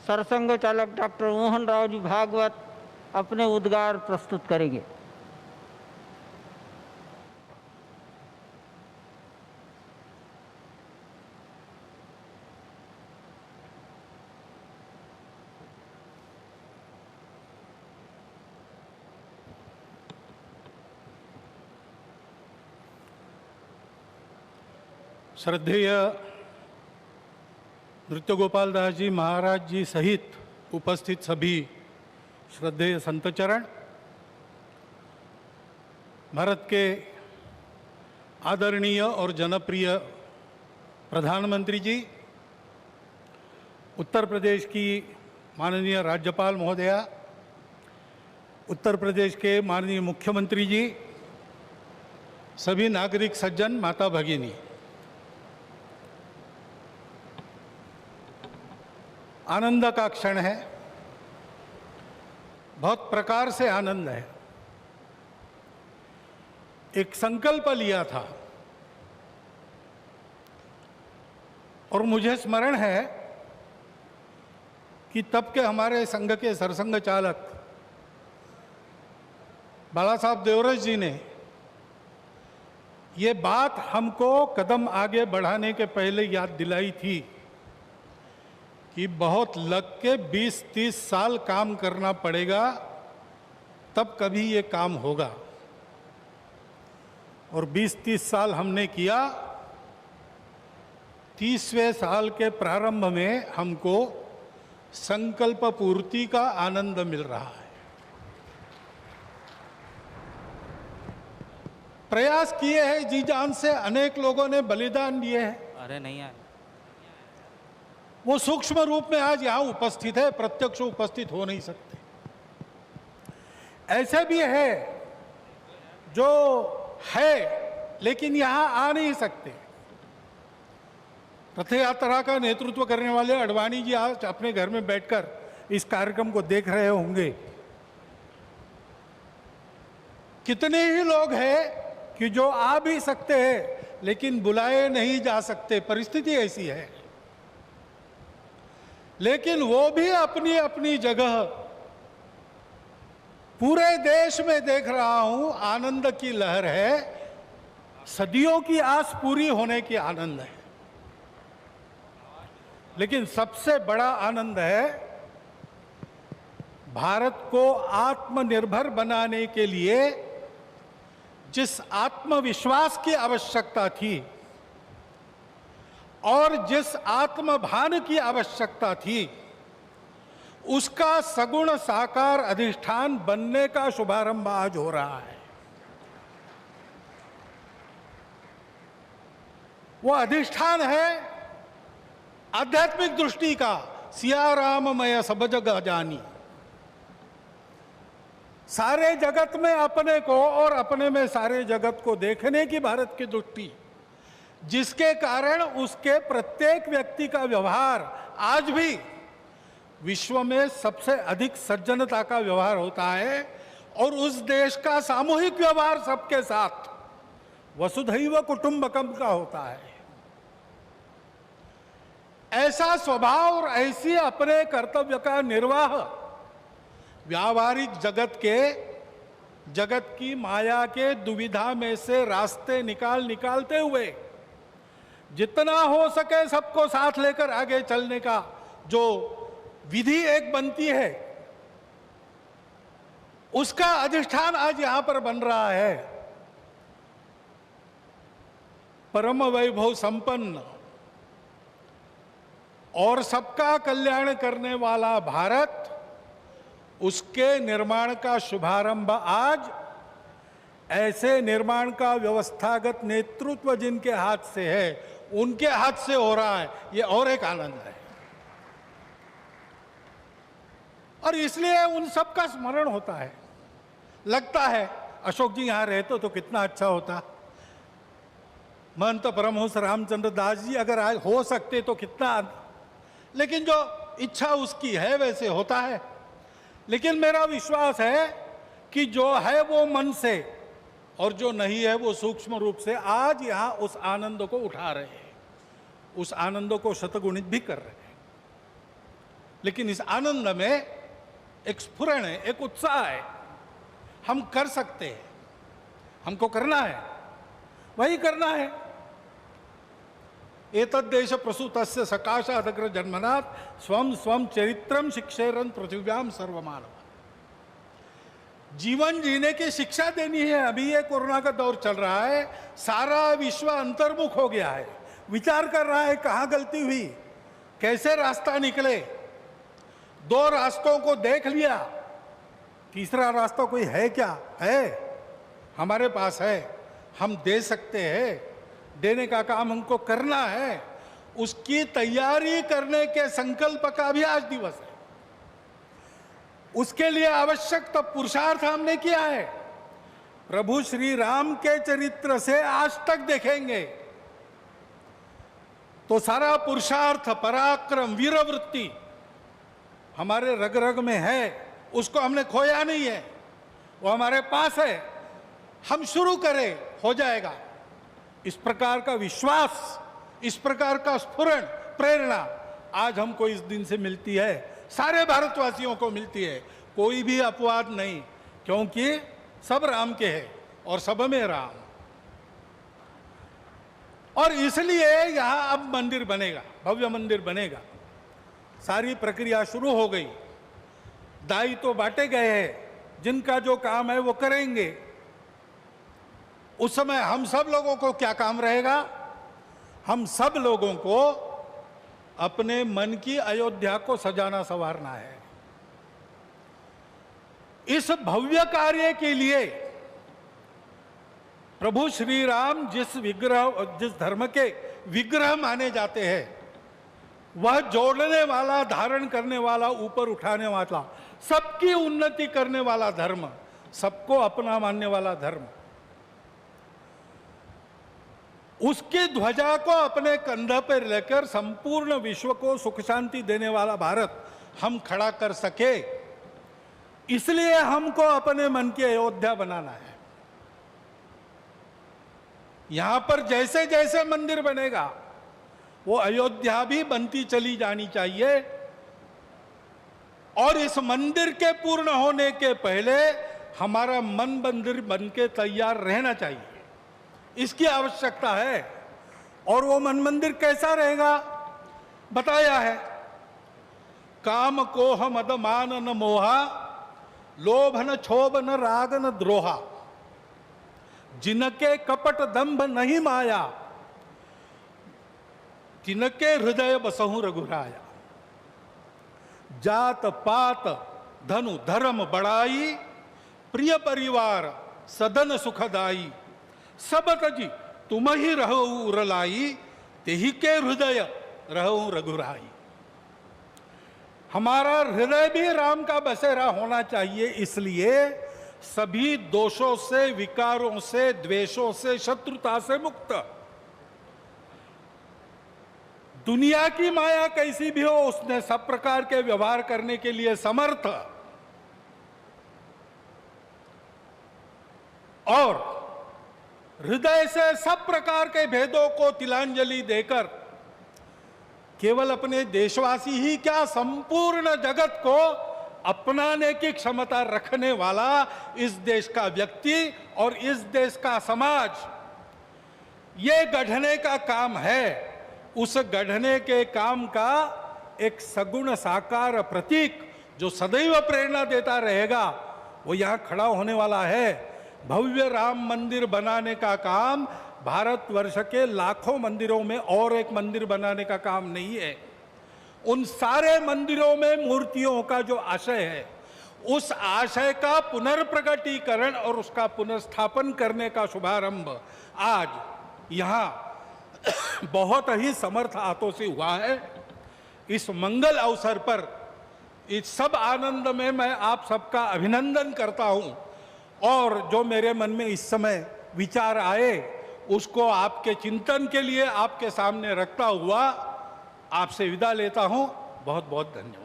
सरसंघ चालक डॉक्टर मोहन राव जी भागवत अपने उद्गार प्रस्तुत करेंगे। श्रद्धेय नृत्य गोपाल दास जी महाराज जी सहित उपस्थित सभी श्रद्धेय संतचरण, भारत के आदरणीय और जनप्रिय प्रधानमंत्री जी, उत्तर प्रदेश की माननीय राज्यपाल महोदया, उत्तर प्रदेश के माननीय मुख्यमंत्री जी, सभी नागरिक सज्जन, माता भगिनी, आनंद का क्षण है। बहुत प्रकार से आनंद है। एक संकल्प लिया था और मुझे स्मरण है कि तब के हमारे संघ के सरसंघ चालक बाला साहब देवरस जी ने ये बात हमको कदम आगे बढ़ाने के पहले याद दिलाई थी कि बहुत लग के 20-30 साल काम करना पड़ेगा, तब कभी ये काम होगा। और 20-30 साल हमने किया। 30वें साल के प्रारंभ में हमको संकल्प पूर्ति का आनंद मिल रहा है। प्रयास किए हैं जी जान से, अनेक लोगों ने बलिदान दिए हैं। अरे नहीं आए, वो सूक्ष्म रूप में आज यहां उपस्थित है, प्रत्यक्ष उपस्थित हो नहीं सकते। ऐसे भी है जो है लेकिन यहां आ नहीं सकते। रथ यात्रा का नेतृत्व करने वाले अडवाणी जी आज अपने घर में बैठकर इस कार्यक्रम को देख रहे होंगे। कितने ही लोग हैं कि जो आ भी सकते हैं लेकिन बुलाए नहीं जा सकते, परिस्थिति ऐसी है। लेकिन वो भी अपनी अपनी जगह, पूरे देश में देख रहा हूं आनंद की लहर है। सदियों की आस पूरी होने की आनंद है। लेकिन सबसे बड़ा आनंद है भारत को आत्मनिर्भर बनाने के लिए जिस आत्मविश्वास की आवश्यकता थी और जिस आत्मभान की आवश्यकता थी, उसका सगुण साकार अधिष्ठान बनने का शुभारंभ आज हो रहा है। वो अधिष्ठान है आध्यात्मिक दृष्टि का। सिया राम मय सब जग जानी। सारे जगत में अपने को और अपने में सारे जगत को देखने की भारत की दृष्टि, जिसके कारण उसके प्रत्येक व्यक्ति का व्यवहार आज भी विश्व में सबसे अधिक सज्जनता का व्यवहार होता है। और उस देश का सामूहिक व्यवहार सबके साथ वसुधैव कुटुंबकम का होता है। ऐसा स्वभाव और ऐसी अपने कर्तव्य का निर्वाह व्यावहारिक जगत की माया के दुविधा में से रास्ते निकालते हुए जितना हो सके सबको साथ लेकर आगे चलने का जो विधि एक बनती है, उसका अधिष्ठान आज यहां पर बन रहा है। परम वैभव संपन्न और सबका कल्याण करने वाला भारत, उसके निर्माण का शुभारंभ आज ऐसे निर्माण का व्यवस्थागत नेतृत्व जिनके हाथ से है, उनके हाथ से हो रहा है। ये और एक आनंद है। और इसलिए उन सब का स्मरण होता है। लगता है अशोक जी यहां रहते तो कितना अच्छा होता, महंत परमहंस रामचंद्र दास जी अगर आज हो सकते तो कितना। लेकिन जो इच्छा उसकी है वैसे होता है। लेकिन मेरा विश्वास है कि जो है वो मन से और जो नहीं है वो सूक्ष्म रूप से आज यहां उस आनंद को उठा रहे हैं, उस आनंद को शतगुणित भी कर रहे हैं। लेकिन इस आनंद में एक स्फुरण है, एक उत्साह है। हम कर सकते हैं, हमको करना है, वही करना है। एतद्देश प्रसूतस्य सकाशादग्र जन्मनात् स्वम स्वम चरित्रम शिक्षेरन पृथिव्याम सर्वमानव। जीवन जीने की शिक्षा देनी है। अभी ये कोरोना का दौर चल रहा है, सारा विश्व अंतर्मुख हो गया है, विचार कर रहा है कहाँ गलती हुई, कैसे रास्ता निकले। दो रास्तों को देख लिया, तीसरा रास्ता कोई है क्या? है, हमारे पास है, हम दे सकते हैं, देने का काम हमको करना है। उसकी तैयारी करने के संकल्प का भी आज दिवस है। उसके लिए आवश्यक तब पुरुषार्थ हमने किया है। प्रभु श्री राम के चरित्र से आज तक देखेंगे तो सारा पुरुषार्थ, पराक्रम, वीरवृत्ति हमारे रग रग में है। उसको हमने खोया नहीं है, वो हमारे पास है। हम शुरू करें, हो जाएगा। इस प्रकार का विश्वास, इस प्रकार का स्फुरण, प्रेरणा आज हमको इस दिन से मिलती है, सारे भारतवासियों को मिलती है। कोई भी अपवाद नहीं, क्योंकि सब राम के हैं और सब में राम। और इसलिए यहां अब मंदिर बनेगा, भव्य मंदिर बनेगा। सारी प्रक्रिया शुरू हो गई, दायित्व तो बांटे गए हैं, जिनका जो काम है वो करेंगे। उस समय हम सब लोगों को क्या काम रहेगा? हम सब लोगों को अपने मन की अयोध्या को सजाना संवारना है। इस भव्य कार्य के लिए प्रभु श्री राम जिस धर्म के विग्रह माने जाते हैं, वह जोड़ने वाला, धारण करने वाला, ऊपर उठाने वाला, सबकी उन्नति करने वाला धर्म, सबको अपना मानने वाला धर्म, उसकी ध्वजा को अपने कंधे पर लेकर संपूर्ण विश्व को सुख शांति देने वाला भारत हम खड़ा कर सके, इसलिए हमको अपने मन की अयोध्या बनाना है। यहां पर जैसे जैसे मंदिर बनेगा वो अयोध्या भी बनती चली जानी चाहिए। और इस मंदिर के पूर्ण होने के पहले हमारा मन मंदिर बन के तैयार रहना चाहिए, इसकी आवश्यकता है। और वो मन मंदिर कैसा रहेगा बताया है। काम कोह मद मान न मोहा, लोभ न क्षोभ न राग न द्रोहा, जिनके कपट दंभ नहीं माया, तिनके हृदय बसहु रघुराया। जात पात धनु धर्म बड़ाई, प्रिय परिवार सदन सुखदाई, सब तजी तुम ही रहो उरलाई, तेही के हृदय रहो रघुराई। हमारा हृदय भी राम का बसेरा होना चाहिए। इसलिए सभी दोषों से, विकारों से, द्वेषों से, शत्रुता से मुक्त। दुनिया की माया कैसी भी हो, उसने सब प्रकार के व्यवहार करने के लिए समर्थ। और हृदय से सब प्रकार के भेदों को तिलांजलि देकर केवल अपने देशवासी ही क्या, संपूर्ण जगत को अपनाने की क्षमता रखने वाला इस देश का व्यक्ति और इस देश का समाज, ये गढ़ने का काम है। उस गढ़ने के काम का एक सगुण साकार प्रतीक जो सदैव प्रेरणा देता रहेगा, वो यहाँ खड़ा होने वाला है। भव्य राम मंदिर बनाने का काम भारतवर्ष के लाखों मंदिरों में और एक मंदिर बनाने का काम नहीं है। उन सारे मंदिरों में मूर्तियों का जो आशय है, उस आशय का पुनर्प्रगटीकरण और उसका पुनर्स्थापन करने का शुभारंभ आज यहाँ बहुत ही समर्थ हाथों से हुआ है। इस मंगल अवसर पर इस सब आनंद में मैं आप सबका अभिनंदन करता हूं। और जो मेरे मन में इस समय विचार आए, उसको आपके चिंतन के लिए आपके सामने रखता हुआ आपसे विदा लेता हूं। बहुत बहुत धन्यवाद।